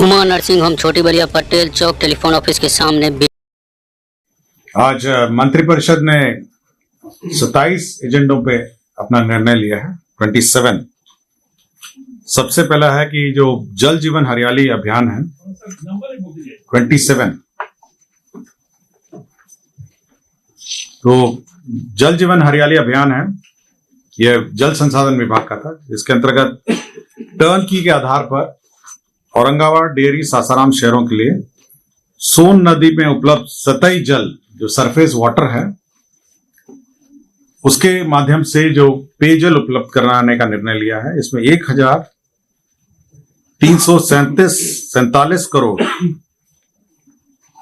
Huma nursing home छोटी बलिया पटेल चौक telephone office के सामने। आज मंत्रिपरिषद ने 27 एजेंडों पे अपना निर्णय लिया है। 27 सबसे पहला है कि जो जल जीवन हरियाली अभियान है 27। तो जल जीवन हरियाली अभियान है, यह जल संसाधन विभाग का था। इसके अंतर्गत टर्नकी के आधार पर औरंगाबाद, डेयरी, सासाराम शहरों के लिए सोन नदी में उपलब्ध सतही जल जो सरफेस वाटर है उसके माध्यम से जो पेयजल उपलब्ध कराने का निर्णय लिया है। इसमें 1,347 करोड़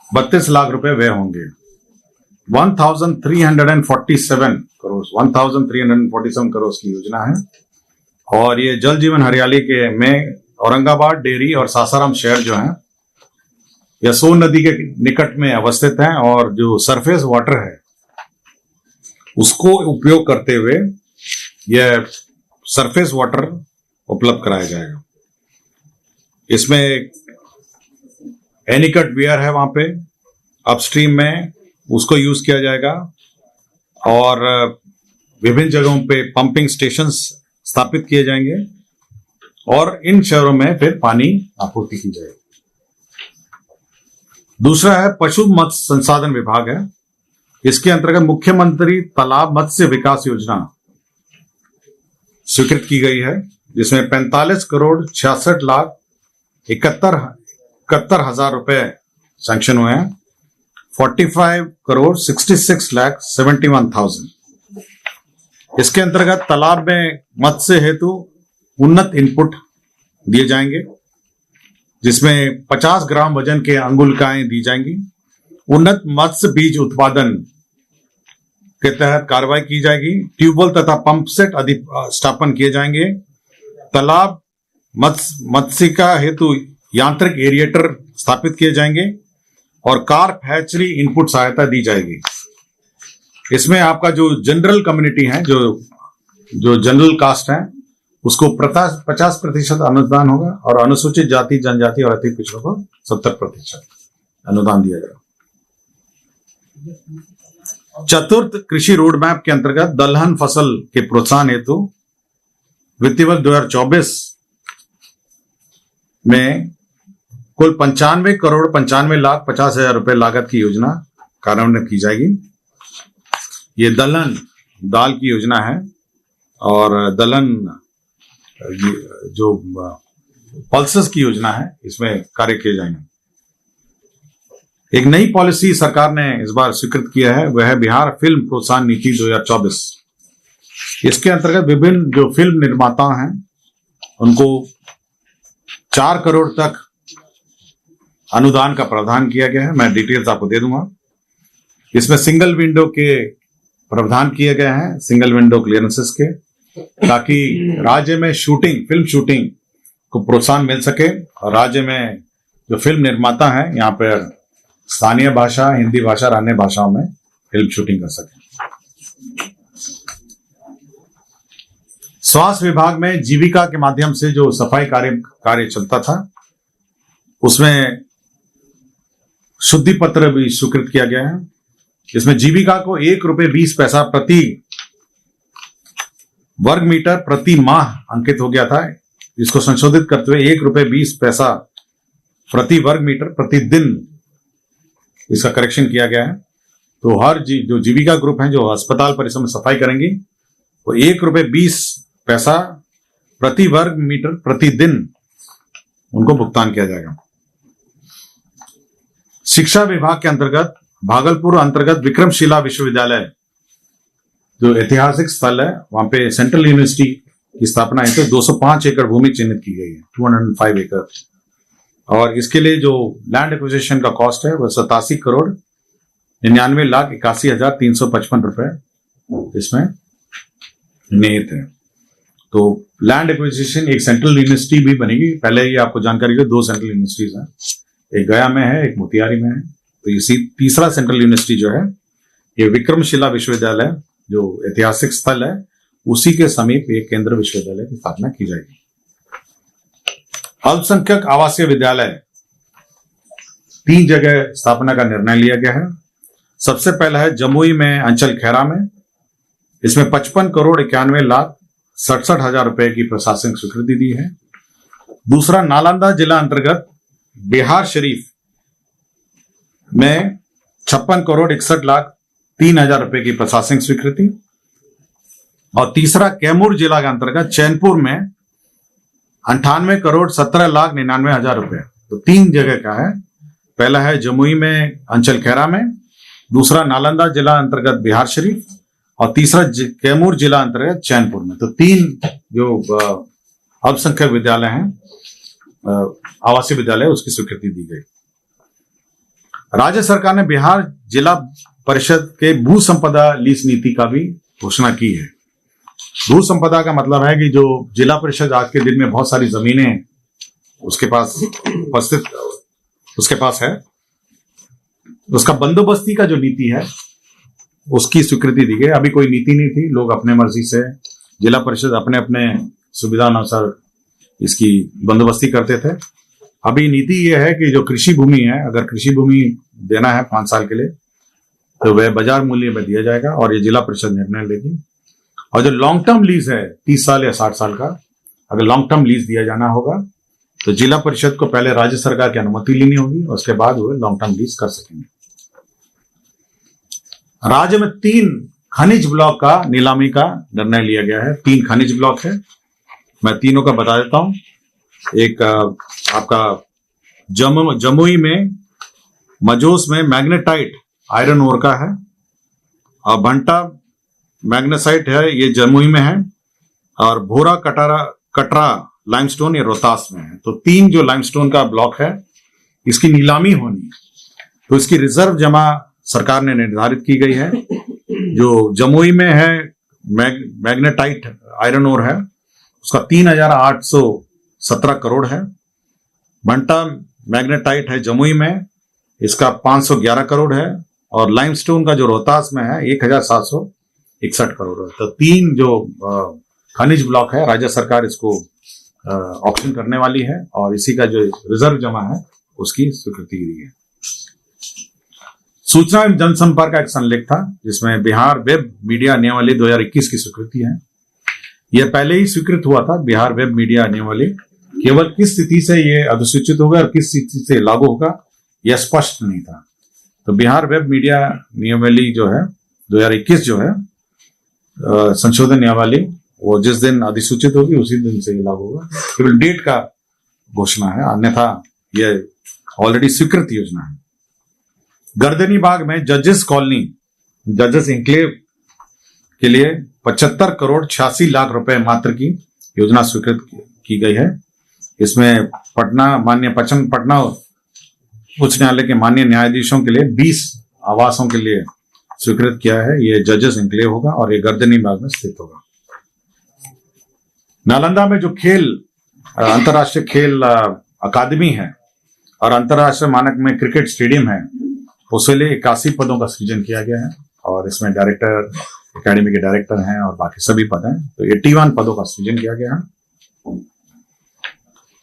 32 लाख रुपए व्यय होंगे। 1,347 करोड़ की योजना है और ये जल जीवन हरियाली के में औरंगाबाद, डेयरी और सासाराम शहर जो हैं यह सोन नदी के निकट में अवस्थित हैं और जो सरफेस वाटर है उसको उपयोग करते हुए यह सरफेस वाटर उपलब्ध कराया जाएगा। इसमें एनीकट वियर है, वहां पे अपस्ट्रीम में उसको यूज किया जाएगा और विभिन्न जगहों पे पंपिंग स्टेशंस स्थापित किए जाएंगे और इन शहरों में फिर पानी आपूर्ति की जाएगी। दूसरा है पशु मत्स्य संसाधन विभाग है। इसके अंतर्गत मुख्यमंत्री तालाब मत्स्य विकास योजना स्वीकृत की गई है, जिसमें 45 करोड़ 66 लाख 71 हजार रुपए सैंक्शन हुए हैं। 45 करोड़ 66 लाख 71,000। इसके अंतर्गत तालाब में मत्स्य हेतु उन्नत इनपुट दिए जाएंगे, जिसमें 50 ग्राम वजन के अंगुलिकाएं दी जाएंगी। उन्नत मत्स्य बीज उत्पादन के तहत कार्रवाई की जाएगी। ट्यूबवेल तथा पंप सेट स्थापन किए जाएंगे। तालाब मत्स्यिका हेतु यांत्रिक एरिएटर स्थापित किए जाएंगे और कार्प हैचरी इनपुट सहायता दी जाएगी। इसमें आपका जो जनरल कम्युनिटी है, जो जनरल कास्ट है, उसको 50% अनुदान होगा और अनुसूचित जाति, जनजाति और अति पिछड़ों को 70% अनुदान दिया जाएगा। चतुर्थ कृषि रोड मैप के अंतर्गत दलहन फसल के प्रोत्साहन हेतु वित्तीय वर्ष 2024 में कुल 95 करोड़ 95 लाख 50 हजार रुपए लागत की योजना कार्यान्वित की जाएगी। ये दलहन दाल की योजना है और दलहन जो पल्सेस की योजना है, इसमें कार्य किए जाएंगे। एक नई पॉलिसी सरकार ने इस बार स्वीकृत किया है, वह है बिहार फिल्म प्रोत्साहन नीति 2024। इसके अंतर्गत विभिन्न जो फिल्म निर्माता हैं उनको 4 करोड़ तक अनुदान का प्रावधान किया गया है। मैं डिटेल्स आपको दे दूंगा। इसमें सिंगल विंडो के प्रावधान किए गए हैं, सिंगल विंडो क्लियरेंसेस के, ताकि राज्य में फिल्म शूटिंग को प्रोत्साहन मिल सके और राज्य में जो फिल्म निर्माता हैं यहाँ पर स्थानीय भाषा, हिंदी भाषा और अन्य भाषाओं में फिल्म शूटिंग कर सके। स्वास्थ्य विभाग में जीविका के माध्यम से जो सफाई कार्य चलता था, उसमें शुद्धि पत्र भी स्वीकृत किया गया है। इसमें जीविका को 1 रुपये 20 पैसा प्रति वर्ग मीटर प्रति माह अंकित हो गया था। इसको संशोधित करते हुए 1 रुपये 20 पैसा प्रति वर्ग मीटर प्रति दिन इसका करेक्शन किया गया है। तो हर जो जीविका ग्रुप हैं जो अस्पताल परिसर में सफाई करेंगी, वो 1 रुपये 20 पैसा प्रति वर्ग मीटर प्रति दिन उनको भुगतान किया जाएगा। शिक्षा विभाग के अंतर्गत भागलपुर अंतर्गत विक्रमशिला विश्वविद्यालय जो ऐतिहासिक स्थल है, वहां पे सेंट्रल यूनिवर्सिटी की स्थापना है। तो 205 एकड़ भूमि चिन्हित की गई है, 205 एकड़। और इसके लिए जो लैंड एक्विजिशन का कॉस्ट है वह 87 करोड़ 99 लाख 81,355 रुपए इसमें निहित है। तो लैंड एक्विजिशन एक सेंट्रल यूनिवर्सिटी भी बनेगी। पहले ये आपको जानकारी हो, 2 सेंट्रल यूनिवर्सिटीज हैं, एक गया में है, एक मोतिहारी में है। तो इसी तीसरा सेंट्रल यूनिवर्सिटी जो है ये विक्रमशिला विश्वविद्यालय जो ऐतिहासिक स्थल है उसी के समीप एक केंद्र विश्वविद्यालय की स्थापना की जाएगी। अल्पसंख्यक आवासीय विद्यालय 3 जगह स्थापना का निर्णय लिया गया है। सबसे पहला है जमुई में अंचल खैरा में, इसमें 55 करोड़ 91 लाख 67 हजार रुपए की प्रशासनिक स्वीकृति दी है। दूसरा नालंदा जिला अंतर्गत बिहार शरीफ में 56 करोड़ 61 लाख 3 हजार रुपए की प्रशासनिक स्वीकृति। और तीसरा कैमूर जिला के अंतर्गत चैनपुर में 98 करोड़ 17 लाख 99 हजार रुपए। तो 3 जगह का है। पहला है जमुई में अंचल खैरा में, दूसरा नालंदा जिला अंतर्गत बिहार शरीफ और तीसरा कैमूर जिला अंतर्गत चैनपुर में। तो 3 जो अल्पसंख्यक विद्यालय हैं, आवासीय विद्यालय, उसकी स्वीकृति दी गई। राज्य सरकार ने बिहार जिला परिषद के भू संपदा लीज नीति का भी घोषणा की है। भू संपदा का मतलब है कि जो जिला परिषद आज के दिन में बहुत सारी जमीनें उसके पास उपस्थित उसके पास है, उसका बंदोबस्ती का जो नीति है उसकी स्वीकृति दी गई। अभी कोई नीति नहीं थी, लोग अपने मर्जी से जिला परिषद अपने अपने सुविधा अनुसार इसकी बंदोबस्ती करते थे। अभी नीति ये है कि जो कृषि भूमि है, अगर कृषि भूमि देना है 5 साल के लिए तो वह बाजार मूल्य में दिया जाएगा और ये जिला परिषद निर्णय लेगी। और जो लॉन्ग टर्म लीज है 30 साल या 60 साल का, अगर लॉन्ग टर्म लीज दिया जाना होगा तो जिला परिषद को पहले राज्य सरकार की अनुमति लेनी होगी और उसके बाद वो लॉन्ग टर्म लीज कर सकेंगे। राज्य में 3 खनिज ब्लॉक का नीलामी का निर्णय लिया गया है। 3 खनिज ब्लॉक है, मैं तीनों का बता देता हूं। एक आपका जमुई में मजोस में मैग्नेटाइट आयरन ओर का है, और भंटा मैग्नेसाइट है, ये जमुई में है, और भोरा कटरा लाइमस्टोन ये रोहतास में है। तो 3 जो लाइमस्टोन का ब्लॉक है इसकी नीलामी होनी है। तो इसकी रिजर्व जमा सरकार ने निर्धारित की गई है। जो जमुई में है मैग्नेटाइट आयरन ओर है, उसका 3,817 करोड़ है। भंटा मैग्नेटाइट है जमुई में, इसका 511 करोड़ है, और लाइमस्टोन का जो रोहतास में है 1,761 करोड़ है। तो 3 जो खनिज ब्लॉक है, राज्य सरकार इसको ऑप्शन करने वाली है और इसी का जो रिजर्व जमा है उसकी स्वीकृति दी है। सूचना एवं जनसंपर्क का एक संलेख था जिसमें बिहार वेब मीडिया नियमावली 2021 की स्वीकृति है। यह पहले ही स्वीकृत हुआ था। बिहार वेब मीडिया नियमावली केवल किस स्थिति से ये अधिसूचित होगा और किस स्थिति से लागू होगा यह स्पष्ट नहीं था। तो बिहार वेब मीडिया नियमावली जो है 2021 जो है संशोधन नियमावली, वो जिस दिन अधिसूचित होगी उसी दिन से ये लागू होगा। केवल डेट का घोषणा है, अन्यथा यह ऑलरेडी स्वीकृत योजना है। गर्दनी बाग में जजेस कॉलोनी, जजेस इंक्लेव के लिए 75 करोड़ 86 लाख रुपए मात्र की योजना स्वीकृत की गई है। इसमें पटना उच्च न्यायालय के माननीय न्यायाधीशों के लिए 20 आवासों के लिए स्वीकृत किया है। ये जजेस इंक्लेव होगा और ये गर्दनी बाग में स्थित होगा। नालंदा में जो अंतर्राष्ट्रीय खेल अकादमी है और अंतर्राष्ट्रीय मानक में क्रिकेट स्टेडियम है, उसके लिए 81 पदों का सृजन किया गया है और इसमें डायरेक्टर, एकेडमी के डायरेक्टर हैं और बाकी सभी पद हैं। तो 81 पदों का सृजन किया गया है।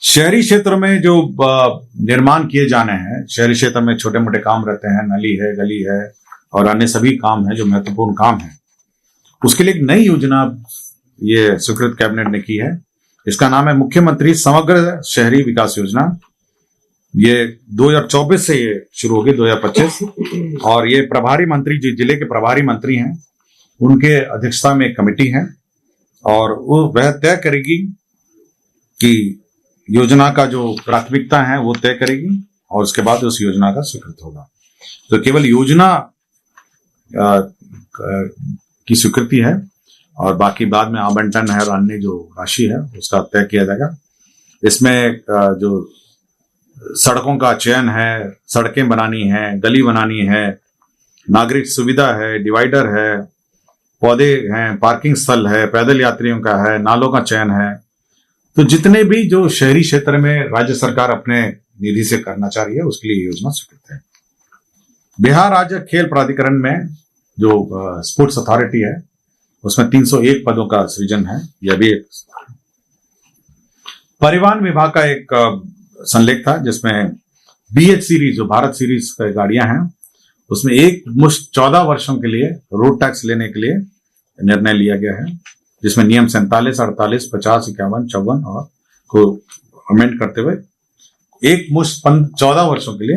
शहरी क्षेत्र में जो निर्माण किए जाने हैं, शहरी क्षेत्र में छोटे मोटे काम रहते हैं, नली है, गली है और अन्य सभी काम है जो महत्वपूर्ण काम है, उसके लिए एक नई योजना ये स्वीकृत कैबिनेट ने की है। इसका नाम है मुख्यमंत्री समग्र शहरी विकास योजना। ये 2024 से ये शुरू होगी, 2025, और ये प्रभारी मंत्री जो जिले के प्रभारी मंत्री हैं उनके अध्यक्षता में एक कमेटी है और वह तय करेगी कि योजना का जो प्राथमिकता है वो तय करेगी और उसके बाद उस योजना का स्वीकृत होगा। तो केवल योजना की स्वीकृति है और बाकी बाद में आवंटन है और अन्य जो राशि है उसका तय किया जाएगा। इसमें जो सड़कों का चयन है, सड़कें बनानी है, गली बनानी है, नागरिक सुविधा है, डिवाइडर है, पौधे हैं, पार्किंग स्थल है, पैदल यात्रियों का है, नालों का चयन है। तो जितने भी जो शहरी क्षेत्र में राज्य सरकार अपने निधि से करना चाह रही है उसके लिए योजना स्वीकृत है। बिहार राज्य खेल प्राधिकरण में जो स्पोर्ट्स अथॉरिटी है उसमें 301 पदों का सृजन है। यह भी एक परिवहन विभाग का एक संलेख था जिसमें BH सीरीज जो भारत सीरीज की गाड़ियां हैं उसमें एक मुश्त 14 वर्षों के लिए रोड टैक्स लेने के लिए निर्णय लिया गया है, जिसमें नियम 47, 48, 50, 51, 54 और को अमेंड करते हुए एक मुश्त 14 वर्षों के लिए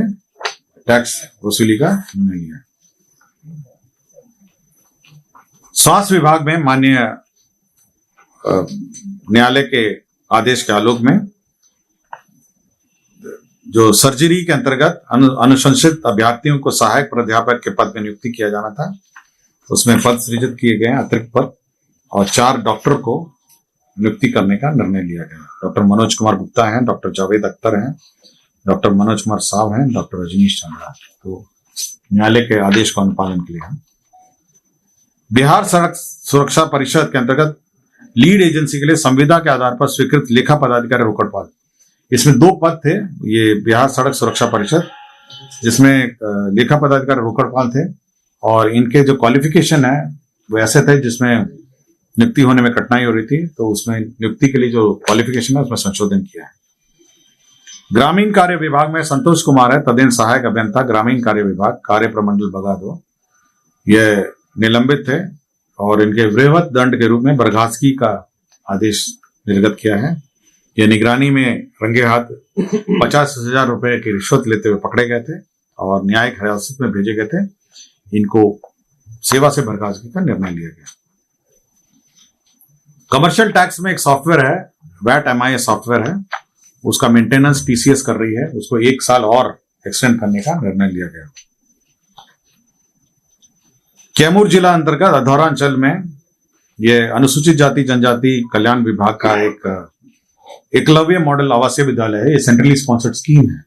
टैक्स वसूली का निर्णय लिया है। स्वास्थ्य विभाग में माननीय न्यायालय के आदेश के आलोक में जो सर्जरी के अंतर्गत अनुशंसित अभ्यर्थियों को सहायक प्राध्यापक के पद में नियुक्ति किया जाना था, उसमें पद सृजित किए गए अतिरिक्त पद और 4 डॉक्टर को नियुक्ति करने का निर्णय लिया गया। डॉक्टर मनोज कुमार गुप्ता हैं, डॉक्टर जावेद अख्तर हैं, डॉक्टर मनोज कुमार साव हैं, डॉक्टर रजनीश चंद्रा। तो न्यायालय के आदेश का अनुपालन के लिए बिहार सड़क सुरक्षा परिषद के अंतर्गत लीड एजेंसी के लिए संविदा के आधार पर स्वीकृत लेखा पदाधिकारी रोकड़पाल, इसमें 2 पद थे। ये बिहार सड़क सुरक्षा परिषद जिसमें लेखा पदाधिकारी रोकड़पाल थे और इनके जो क्वालिफिकेशन है वो ऐसे थे जिसमें नियुक्ति होने में कठिनाई हो रही थी, तो उसमें नियुक्ति के लिए जो क्वालिफिकेशन है उसमें संशोधन किया है। ग्रामीण कार्य विभाग में संतोष कुमार है तदेन सहायक अभियंता ग्रामीण कार्य विभाग कार्य प्रमंडल बगादो, ये निलंबित थे और इनके वृहत दंड के रूप में बर्खास्तगी का आदेश निर्गत किया है। ये निगरानी में रंगे हाथ 50,000 रुपए की रिश्वत लेते हुए पकड़े गए थे और न्यायिक हिरासत में भेजे गए थे। इनको सेवा से बर्खास्तगी का निर्णय लिया गया। कमर्शियल टैक्स में एक सॉफ्टवेयर है, वैट MIS सॉफ्टवेयर है, उसका मेंटेनेंस TCS कर रही है, उसको 1 साल और एक्सटेंड करने का निर्णय लिया गया। कैमूर जिला अंतर्गत अधौरा अंचल में यह अनुसूचित जाति जनजाति कल्याण विभाग का एक एकलव्य मॉडल आवासीय विद्यालय है। ये सेंट्रली स्पॉन्सर्ड स्कीम है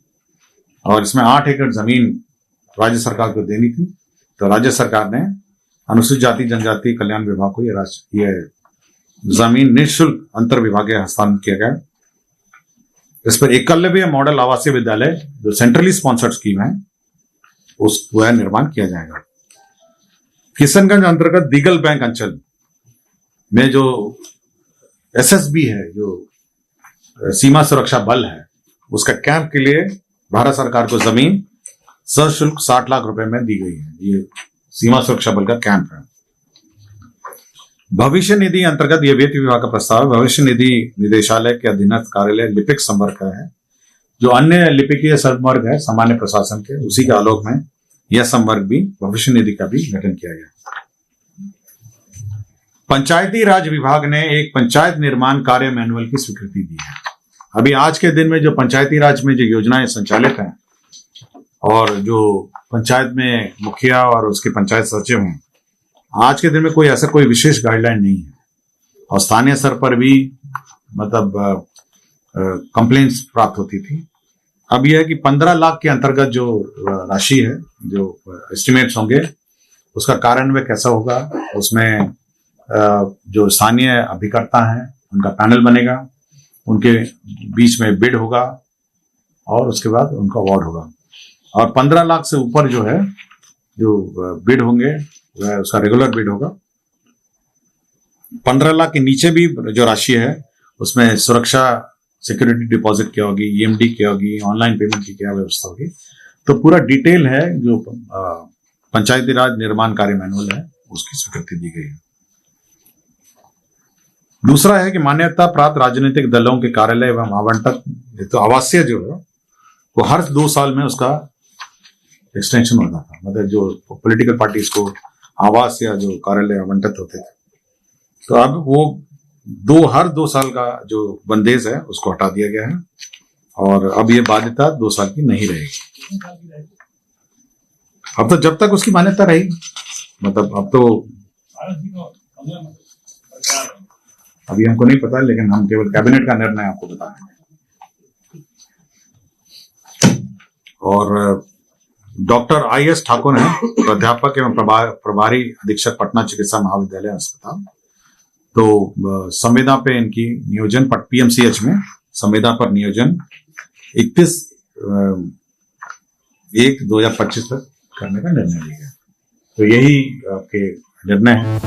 और इसमें 8 एकड़ जमीन राज्य सरकार को देनी थी, तो राज्य सरकार ने अनुसूचित जाति जनजाति कल्याण विभाग को ये जमीन निःशुल्क अंतर विभागीय हस्तांतरित किया गया। इस पर एकलव्य मॉडल आवासीय विद्यालय जो सेंट्रली स्पॉन्सर्ड स्कीम है उसका निर्माण किया जाएगा। किशनगंज अंतर्गत दीगल बैंक अंचल में जो SSB है, जो सीमा सुरक्षा बल है, उसका कैंप के लिए भारत सरकार को जमीन सशुल्क 60 लाख रुपए में दी गई है। ये सीमा सुरक्षा बल का कैंप है। भविष्य निधि अंतर्गत यह वित्त विभाग का प्रस्ताव है। भविष्य निधि निदेशालय के अधीनस्थ कार्यालय लिपिक संवर्ग का है, जो अन्य लिपिकीय संवर्ग है सामान्य प्रशासन के, उसी के आलोक में यह संवर्ग भी भविष्य निधि का भी गठन किया गया। पंचायती राज विभाग ने एक पंचायत निर्माण कार्य मैनुअल की स्वीकृति दी है। अभी आज के दिन में जो पंचायती राज में जो योजनाएं संचालित हैं और जो पंचायत में मुखिया और उसके पंचायत सचिव हैं, आज के दिन में कोई ऐसा कोई विशेष गाइडलाइन नहीं है और स्थानीय स्तर पर भी मतलब कंप्लेंट्स प्राप्त होती थी। अब यह है कि 15 लाख के अंतर्गत जो राशि है, जो एस्टिमेट्स होंगे, उसका कार्यान्वयन कैसा होगा, उसमें जो स्थानीय अभिकर्ता हैं उनका पैनल बनेगा, उनके बीच में बिड होगा और उसके बाद उनका अवार्ड होगा। और 15 लाख से ऊपर जो है जो बिड होंगे वह उसका रेगुलर बिड होगा। 15 लाख के नीचे भी जो राशि है उसमें सुरक्षा सिक्योरिटी डिपॉजिट क्या होगी, EMD क्या होगी, ऑनलाइन पेमेंट की क्या व्यवस्था होगी, तो पूरा डिटेल है जो पंचायती राज निर्माण कार्य मैनुअल है उसकी स्वीकृति दी गई है। दूसरा है कि मान्यता प्राप्त राजनीतिक दलों के कार्यालय एवं आवंटन तो आवासीय जो है वो हर 2 साल में उसका एक्सटेंशन होता था। मतलब जो पॉलिटिकल पार्टीज को आवास या जो कार्यालय आवंटित होते थे, तो अब वो हर 2 साल का जो बंदेज है उसको हटा दिया गया है और अब ये बाध्यता 2 साल की नहीं रहेगी। अब तो जब तक उसकी मान्यता रही, मतलब अब तो अभी हमको नहीं पता, लेकिन हम केवल कैबिनेट का निर्णय आपको बता रहे हैं। और डॉक्टर IS ठाकुर हैं, प्राध्यापक एवं प्रभारी अधीक्षक पटना चिकित्सा महाविद्यालय अस्पताल। तो संविदा पे इनकी नियोजन PMCH में संविदा पर नियोजन 31/1/2025 तक करने का निर्णय लिया गया। तो यही आपके निर्णय है।